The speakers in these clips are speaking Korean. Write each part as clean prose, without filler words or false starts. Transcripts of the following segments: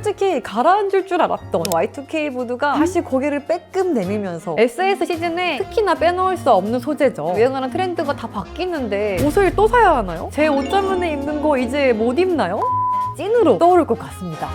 솔직히 가라앉을 줄 알았던 Y2K 무드가 다시 고개를 빼끔 내밀면서 SS 시즌에 특히나 빼놓을 수 없는 소재죠. 유행하는 트렌드가 다 바뀌는데 옷을 또 사야 하나요? 제 옷자문에 입는 거 이제 못 입나요? 찐으로 떠오를 것 같습니다.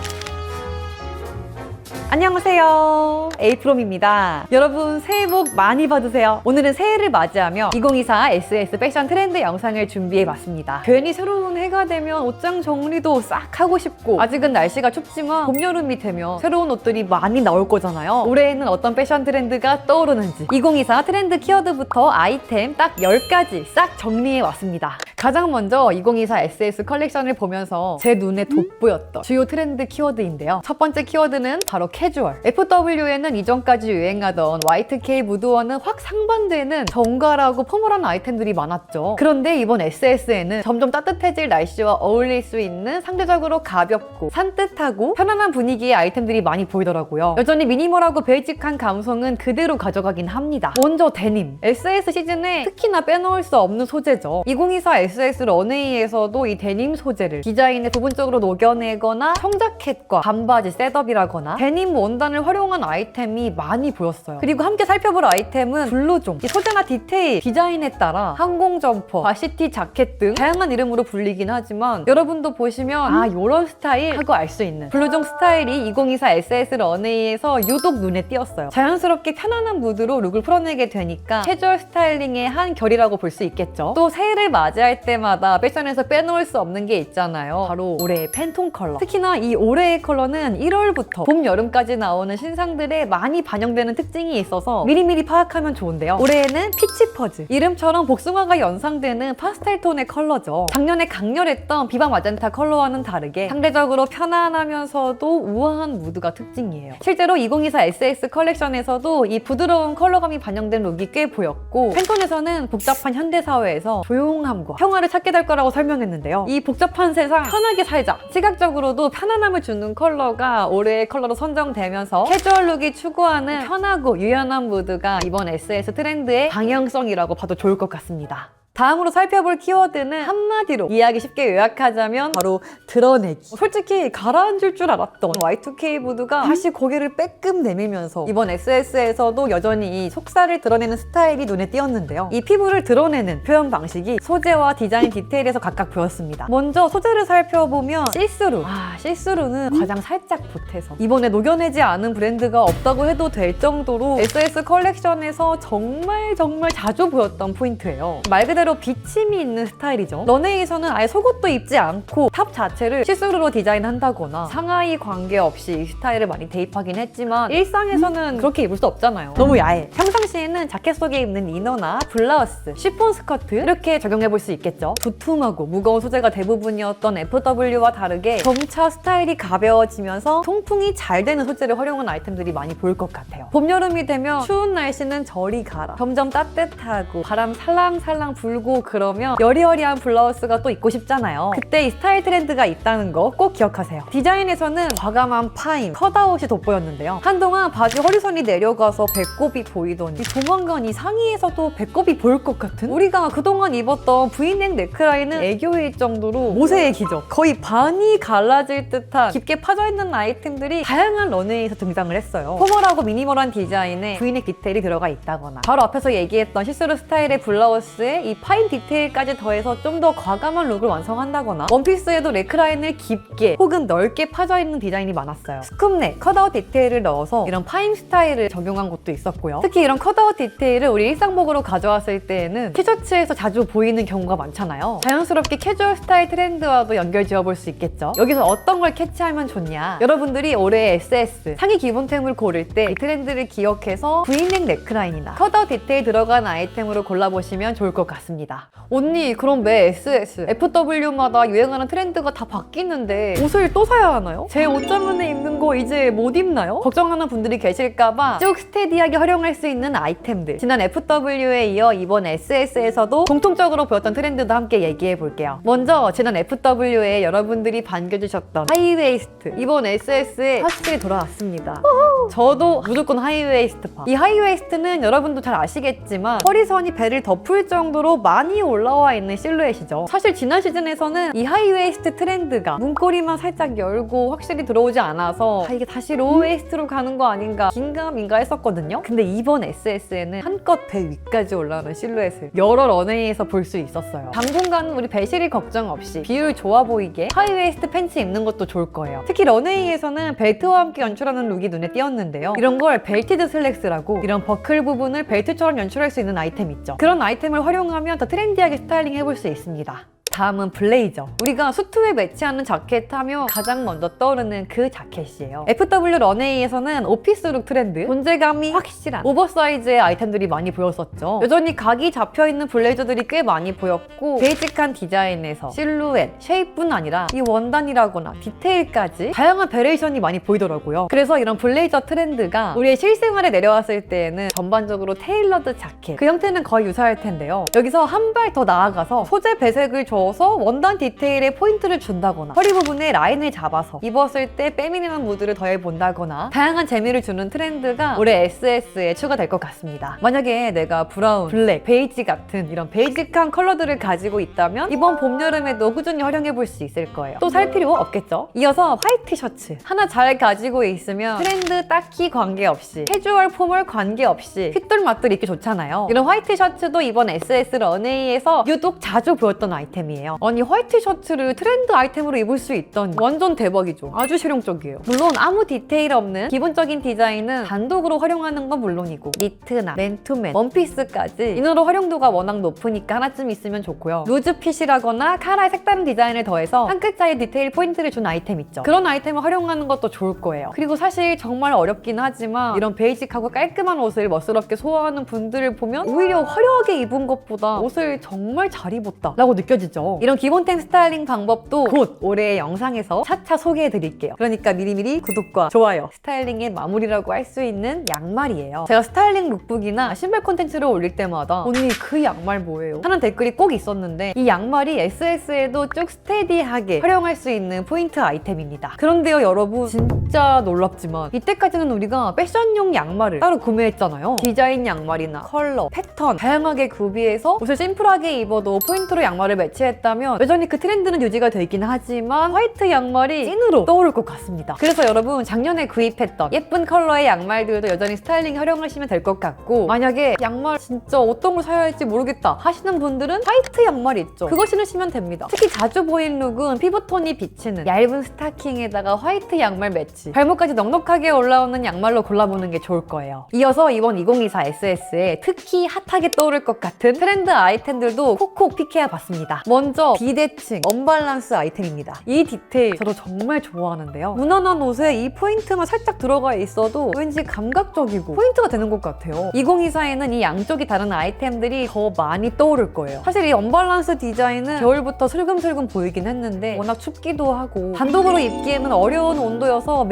안녕하세요, 에이프롬입니다. 여러분 새해 복 많이 받으세요. 오늘은 새해를 맞이하며 2024 SS 패션 트렌드 영상을 준비해봤습니다. 괜히 새로운 해가 되면 옷장 정리도 싹 하고 싶고, 아직은 날씨가 춥지만 봄, 여름이 되면 새로운 옷들이 많이 나올 거잖아요. 올해에는 어떤 패션 트렌드가 떠오르는지 2024 트렌드 키워드부터 아이템 딱 10가지 싹 정리해왔습니다. 가장 먼저 2024 SS 컬렉션을 보면서 제 눈에 돋보였던 주요 트렌드 키워드인데요. 첫 번째 키워드는 바로 캐주얼. FW에는 이전까지 유행하던 Y2K 무드와는 확 상반되는 정갈하고 포멀한 아이템들이 많았죠. 그런데 이번 SS에는 점점 따뜻해질 날씨와 어울릴 수 있는 상대적으로 가볍고 산뜻하고 편안한 분위기의 아이템들이 많이 보이더라고요. 여전히 미니멀하고 베이직한 감성은 그대로 가져가긴 합니다. 먼저 데님. SS 시즌에 특히나 빼놓을 수 없는 소재죠. 2024 SS 런웨이에서도 이 데님 소재를 디자인에 부분적으로 녹여내거나 청자켓과 반바지 셋업이라거나 데님 원단을 활용한 아이템이 많이 보였어요. 그리고 함께 살펴볼 아이템은 블루종. 이 소재나 디테일, 디자인에 따라 항공 점퍼, 바시티 자켓 등 다양한 이름으로 불리긴 하지만 여러분도 보시면 아, 요런 스타일 하고 알 수 있는 블루종 스타일이 2024 SS 런웨이에서 유독 눈에 띄었어요. 자연스럽게 편안한 무드로 룩을 풀어내게 되니까 캐주얼 스타일링의 한 결이라고 볼 수 있겠죠. 또 새해를 맞이할 때마다 패션에서 빼놓을 수 없는 게 있잖아요. 바로 올해의 팬톤 컬러. 특히나 이 올해의 컬러는 1월부터 봄, 여름까지 나오는 신상들에 많이 반영되는 특징이 있어서 미리미리 파악하면 좋은데요. 올해에는 피치 퍼즈. 이름처럼 복숭아가 연상되는 파스텔 톤의 컬러죠. 작년에 강렬했던 비바 마젠타 컬러와는 다르게 상대적으로 편안하면서도 우아한 무드가 특징이에요. 실제로 2024 SS 컬렉션에서도 이 부드러운 컬러감이 반영된 룩이 꽤 보였고, 팬톤에서는 복잡한 현대사회에서 조용함과 평화를 찾게 될 거라고 설명했는데요. 이 복잡한 세상 편하게 살자, 시각적으로도 편안함을 주는 컬러가 올해의 컬러로 선정되면서 캐주얼 룩이 추구하는 편하고 유연한 무드가 이번 SS 트렌드의 방향성이라고 봐도 좋을 것 같습니다. 다음으로 살펴볼 키워드는 한마디로 이해하기 쉽게 요약하자면 바로 드러내기. 솔직히 가라앉을 줄 알았던 Y2K 무드가 다시 고개를 빼끔 내밀면서 이번 SS에서도 여전히 이 속살을 드러내는 스타일이 눈에 띄었는데요. 이 피부를 드러내는 표현 방식이 소재와 디자인 디테일에서 각각 보였습니다. 먼저 소재를 살펴보면 시스루. 시스루는 가장 살짝 보태서 이번에 녹여내지 않은 브랜드가 없다고 해도 될 정도로 SS 컬렉션에서 정말 자주 보였던 포인트예요. 말 그대로 비침이 있는 스타일이죠. 런웨이에서는 아예 속옷도 입지 않고 탑 자체를 시스루로 디자인한다거나 상하이 관계없이 이 스타일을 많이 대입하긴 했지만 일상에서는 그렇게 입을 수 없잖아요. 너무 야해. 평상시에는 자켓 속에 입는 이너나 블라우스, 쉬폰 스커트 이렇게 적용해볼 수 있겠죠. 두툼하고 무거운 소재가 대부분이었던 FW와 다르게 점차 스타일이 가벼워지면서 통풍이 잘 되는 소재를 활용한 아이템들이 많이 보일 것 같아요. 봄, 여름이 되면 추운 날씨는 저리 가라. 점점 따뜻하고 바람 살랑살랑 불고 그러면 여리여리한 블라우스가 또 입고 싶잖아요. 그때 이 스타일 트렌드가 있다는 거 꼭 기억하세요. 디자인에서는 과감한 파인, 컷아웃이 돋보였는데요. 한동안 바지 허리선이 내려가서 배꼽이 보이더니 조만간 이 상의에서도 배꼽이 보일 것 같은? 우리가 그동안 입었던 V넥 넥라인은 애교일 정도로 모세의 기적, 거의 반이 갈라질 듯한 깊게 파져있는 아이템들이 다양한 런웨이에서 등장을 했어요. 포멀하고 미니멀한 디자인에 V넥 디테일이 들어가 있다거나 바로 앞에서 얘기했던 시스루 스타일의 블라우스에 이 파인 디테일까지 더해서 좀 더 과감한 룩을 완성한다거나 원피스에도 넥라인을 깊게 혹은 넓게 파져있는 디자인이 많았어요. 스쿱넥, 컷아웃 디테일을 넣어서 이런 파인 스타일을 적용한 것도 있었고요. 특히 이런 컷아웃 디테일을 우리 일상복으로 가져왔을 때에는 티셔츠에서 자주 보이는 경우가 많잖아요. 자연스럽게 캐주얼 스타일 트렌드와도 연결 지어볼 수 있겠죠. 여기서 어떤 걸 캐치하면 좋냐, 여러분들이 올해 SS 상의 기본템을 고를 때 이 트렌드를 기억해서 V넥 넥라인이나 컷아웃 디테일 들어간 아이템으로 골라보시면 좋을 것 같습니다. 언니, 그럼 매 SS, FW마다 유행하는 트렌드가 다 바뀌는데 옷을 또 사야 하나요? 제 옷자문에 입는 거 이제 못 입나요? 걱정하는 분들이 계실까봐 쭉 스테디하게 활용할 수 있는 아이템들, 지난 FW에 이어 이번 SS에서도 공통적으로 보였던 트렌드도 함께 얘기해 볼게요. 먼저 지난 FW에 여러분들이 반겨주셨던 하이웨이스트, 이번 SS에 확실히 돌아왔습니다. 저도 무조건 하이웨이스트파. 이 하이웨이스트는 여러분도 잘 아시겠지만 허리선이 배를 덮을 정도로 많이 올라와 있는 실루엣이죠. 사실 지난 시즌에서는 이 하이웨이스트 트렌드가 문고리만 살짝 열고 확실히 들어오지 않아서 이게 다시 로우웨이스트로 가는 거 아닌가 긴가민가 했었거든요. 근데 이번 SS에는 한껏 배 위까지 올라오는 실루엣을 여러 런웨이에서 볼 수 있었어요. 당분간은 우리 배실이 걱정 없이 비율 좋아 보이게 하이웨이스트 팬츠 입는 것도 좋을 거예요. 특히 런웨이에서는 벨트와 함께 연출하는 룩이 눈에 띄었는데요. 이런 걸 벨티드 슬랙스라고 이런 버클 부분을 벨트처럼 연출할 수 있는 아이템 있죠. 그런 아이템을 활용하면 더 트렌디하게 스타일링 해볼 수 있습니다. 다음은 블레이저. 우리가 수트에 매치하는 자켓 하면 가장 먼저 떠오르는 그 자켓이에요. FW 런웨이에서는 오피스룩 트렌드, 존재감이 확실한 오버사이즈의 아이템들이 많이 보였었죠. 여전히 각이 잡혀있는 블레이저들이 꽤 많이 보였고 베이직한 디자인에서 실루엣, 쉐입뿐 아니라 이 원단이라거나 디테일까지 다양한 베리에이션이 많이 보이더라고요. 그래서 이런 블레이저 트렌드가 우리의 실생활에 내려왔을 때에는 전반적으로 테일러드 자켓, 그 형태는 거의 유사할 텐데요. 여기서 한 발 더 나아가서 소재 배색을 서 원단 디테일에 포인트를 준다거나 허리 부분에 라인을 잡아서 입었을 때 페미닌한 무드를 더해본다거나 다양한 재미를 주는 트렌드가 올해 SS에 추가될 것 같습니다. 만약에 내가 브라운, 블랙, 베이지 같은 이런 베이직한 컬러들을 가지고 있다면 이번 봄, 여름에도 꾸준히 활용해볼 수 있을 거예요. 또 살 필요 없겠죠? 이어서 화이트 셔츠 하나 잘 가지고 있으면 트렌드 딱히 관계없이 캐주얼, 포멀 관계없이 핏돌맛돌 입기 좋잖아요. 이런 화이트 셔츠도 이번 SS 런웨이에서 유독 자주 보였던 아이템이에요. 아니 화이트 셔츠를 트렌드 아이템으로 입을 수 있다니 완전 대박이죠. 아주 실용적이에요. 물론 아무 디테일 없는 기본적인 디자인은 단독으로 활용하는 건 물론이고 니트나 맨투맨, 원피스까지 이너로 활용도가 워낙 높으니까 하나쯤 있으면 좋고요. 루즈핏이라거나 카라의 색다른 디자인을 더해서 한 끗 차이 디테일 포인트를 준 아이템 있죠. 그런 아이템을 활용하는 것도 좋을 거예요. 그리고 사실 정말 어렵긴 하지만 이런 베이직하고 깔끔한 옷을 멋스럽게 소화하는 분들을 보면 오히려 화려하게 입은 것보다 옷을 정말 잘 입었다 라고 느껴지죠. 이런 기본템 스타일링 방법도 곧 올해의 영상에서 차차 소개해드릴게요. 그러니까 미리미리 구독과 좋아요, 스타일링의 마무리라고 할 수 있는 양말이에요. 제가 스타일링 룩북이나 신발 콘텐츠를 올릴 때마다 언니 그 양말 뭐예요? 하는 댓글이 꼭 있었는데 이 양말이 SS에도 쭉 스테디하게 활용할 수 있는 포인트 아이템입니다. 그런데요 여러분, 진짜 놀랍지만 이때까지는 우리가 패션용 양말을 따로 구매했잖아요. 디자인 양말이나 컬러, 패턴 다양하게 구비해서 옷을 심플하게 입어도 포인트로 양말을 매치했다면 여전히 그 트렌드는 유지가 되긴 하지만 화이트 양말이 찐으로 떠오를 것 같습니다. 그래서 여러분 작년에 구입했던 예쁜 컬러의 양말들도 여전히 스타일링 활용하시면 될 것 같고, 만약에 양말 진짜 어떤 걸 사야 할지 모르겠다 하시는 분들은 화이트 양말이 있죠. 그거 신으시면 됩니다. 특히 자주 보인 룩은 피부톤이 비치는 얇은 스타킹에다가 화이트 양말 매치, 발목까지 넉넉하게 올라오는 양말로 골라보는 게 좋을 거예요. 이어서 이번 2024 SS에 특히 핫하게 떠오를 것 같은 트렌드 아이템들도 콕콕 픽해야 봤습니다. 먼저 비대칭, 언밸런스 아이템입니다. 이 디테일 저도 정말 좋아하는데요. 무난한 옷에 이 포인트만 살짝 들어가 있어도 왠지 감각적이고 포인트가 되는 것 같아요. 2024에는 이 양쪽이 다른 아이템들이 더 많이 떠오를 거예요. 사실 이 언밸런스 디자인은 겨울부터 슬금슬금 보이긴 했는데 워낙 춥기도 하고 단독으로 입기에는 어려운 온도여서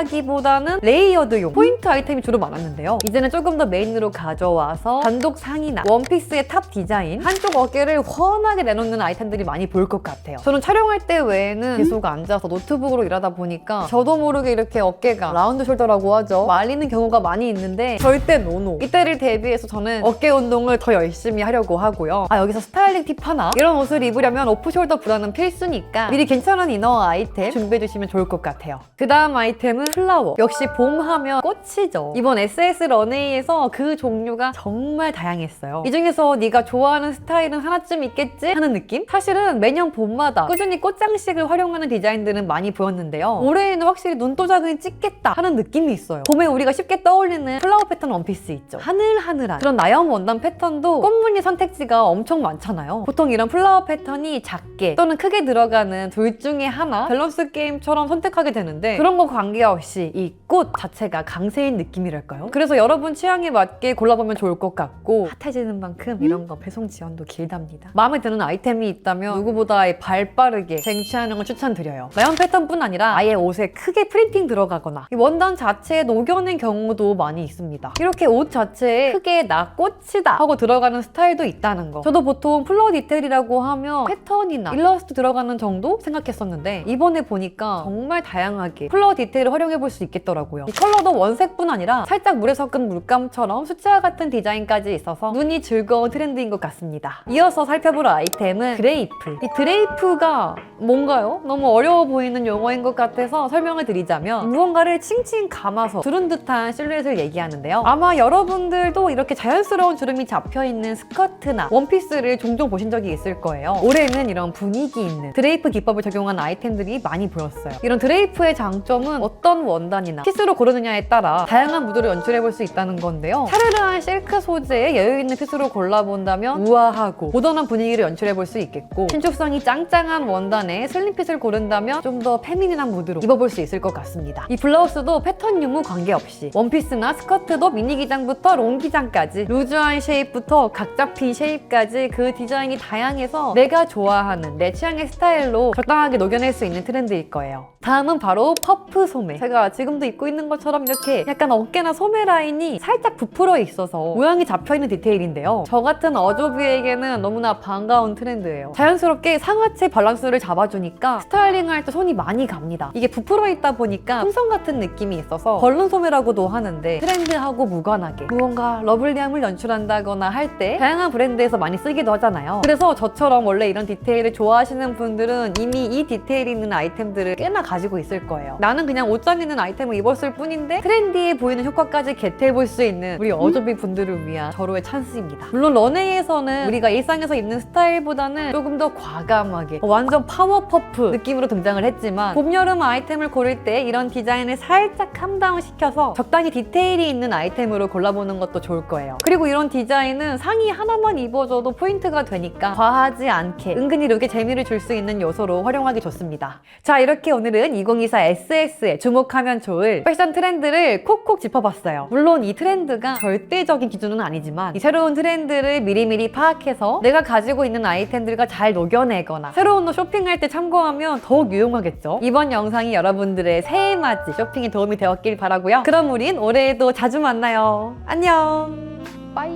메인이라기보다는 레이어드용 포인트 아이템이 주로 많았는데요. 이제는 조금 더 메인으로 가져와서 단독 상의나 원피스의 탑 디자인, 한쪽 어깨를 훤하게 내놓는 아이템들이 많이 보일 것 같아요. 저는 촬영할 때 외에는 계속 앉아서 노트북으로 일하다 보니까 저도 모르게 이렇게 어깨가 라운드 숄더라고 하죠. 말리는 경우가 많이 있는데 절대 노노. 이때를 대비해서 저는 어깨 운동을 더 열심히 하려고 하고요. 여기서 스타일링 팁 하나. 이런 옷을 입으려면 오프숄더 브라는 필수니까 미리 괜찮은 이너 아이템 준비해주시면 좋을 것 같아요. 그 다음 아이템은 플라워. 역시 봄 하면 꽃이죠. 이번 SS 런웨이에서 그 종류가 정말 다양했어요. 이 중에서 네가 좋아하는 스타일은 하나쯤 있겠지? 하는 느낌? 사실은 매년 봄마다 꾸준히 꽃장식을 활용하는 디자인들은 많이 보였는데요. 올해에는 확실히 눈도장을 찍겠다 하는 느낌이 있어요. 봄에 우리가 쉽게 떠올리는 플라워 패턴 원피스 있죠. 하늘하늘한 그런 나염 원단 패턴도 꽃무늬 선택지가 엄청 많잖아요. 보통 이런 플라워 패턴이 작게 또는 크게 들어가는 둘 중에 하나 밸런스 게임처럼 선택하게 되는데 그런 거 관계없이 이 꽃 자체가 강세인 느낌이랄까요? 그래서 여러분 취향에 맞게 골라보면 좋을 것 같고 핫해지는 만큼 이런 거 배송 지연도 길답니다. 마음에 드는 아이템이 있다면 누구보다 발 빠르게 쟁취하는 걸 추천드려요. 라연 패턴뿐 아니라 아예 옷에 크게 프린팅 들어가거나 이 원단 자체에 녹여낸 경우도 많이 있습니다. 이렇게 옷 자체에 크게 나 꽃이다 하고 들어가는 스타일도 있다는 거. 저도 보통 플러 디테일이라고 하면 패턴이나 일러스트 들어가는 정도 생각했었는데 이번에 보니까 정말 다양하게 플러 디테일을 활용해볼 수 있겠더라고요. 이 컬러도 원색뿐 아니라 살짝 물에 섞은 물감처럼 수채화 같은 디자인까지 있어서 눈이 즐거운 트렌드인 것 같습니다. 이어서 살펴볼 아이템은 드레이프. 이 드레이프가 뭔가요? 너무 어려워 보이는 용어인 것 같아서 설명을 드리자면 무언가를 칭칭 감아서 두른 듯한 실루엣을 얘기하는데요. 아마 여러분들도 이렇게 자연스러운 주름이 잡혀있는 스커트나 원피스를 종종 보신 적이 있을 거예요. 올해는 이런 분위기 있는 드레이프 기법을 적용한 아이템들이 많이 보였어요. 이런 드레이프의 장점은 어떤 원단이나 핏으로 고르느냐에 따라 다양한 무드를 연출해볼 수 있다는 건데요. 샤르르한 실크 소재의 여유있는 핏으로 골라본다면 우아하고 모던한 분위기를 연출해볼 수 있겠고, 신축성이 짱짱한 원단에 슬림핏을 고른다면 좀 더 페미닌한 무드로 입어볼 수 있을 것 같습니다. 이 블라우스도 패턴 유무 관계없이 원피스나 스커트도 미니 기장부터 롱 기장까지 루즈한 쉐입부터 각 잡힌 쉐입까지 그 디자인이 다양해서 내가 좋아하는 내 취향의 스타일로 적당하게 녹여낼 수 있는 트렌드일 거예요. 다음은 바로 퍼프 소매. 제가 지금도 입고 있는 것처럼 이렇게 약간 어깨나 소매 라인이 살짝 부풀어 있어서 모양이 잡혀있는 디테일인데요. 저 같은 어조비에게는 너무나 반가운 트렌드예요. 자연스럽게 상하체 밸런스를 잡아주니까 스타일링할 때 손이 많이 갑니다. 이게 부풀어 있다 보니까 풍선 같은 느낌이 있어서 벌룬 소매라고도 하는데 트렌드하고 무관하게 무언가 러블리함을 연출한다거나 할 때 다양한 브랜드에서 많이 쓰기도 하잖아요. 그래서 저처럼 원래 이런 디테일을 좋아하시는 분들은 이미 이 디테일이 있는 아이템들을 꽤나 가지고 있을 거예요. 나는 그냥 옷장 있는 아이템을 입었을 뿐인데 트렌디해 보이는 효과까지 겟해볼 수 있는 우리 어조비 분들을 위한 절호의 찬스입니다. 물론 런웨이에서는 우리가 일상에서 입는 스타일보다는 조금 더 과감하게 완전 파워 퍼프 느낌으로 등장을 했지만 봄, 여름 아이템을 고를 때 이런 디자인을 살짝 캄다운 시켜서 적당히 디테일이 있는 아이템으로 골라보는 것도 좋을 거예요. 그리고 이런 디자인은 상의 하나만 입어줘도 포인트가 되니까 과하지 않게 은근히 룩에 재미를 줄 수 있는 요소로 활용하기 좋습니다. 자, 이렇게 오늘은 2024 SS에 주목하면 좋을 패션 트렌드를 콕콕 짚어봤어요. 물론 이 트렌드가 절대적인 기준은 아니지만 이 새로운 트렌드를 미리미리 파악해서 내가 가지고 있는 아이템들과 잘 녹여내거나 새로운 옷 쇼핑할 때 참고하면 더욱 유용하겠죠. 이번 영상이 여러분들의 새해맞이 쇼핑에 도움이 되었길 바라고요. 그럼 우린 올해에도 자주 만나요. 안녕. 빠이.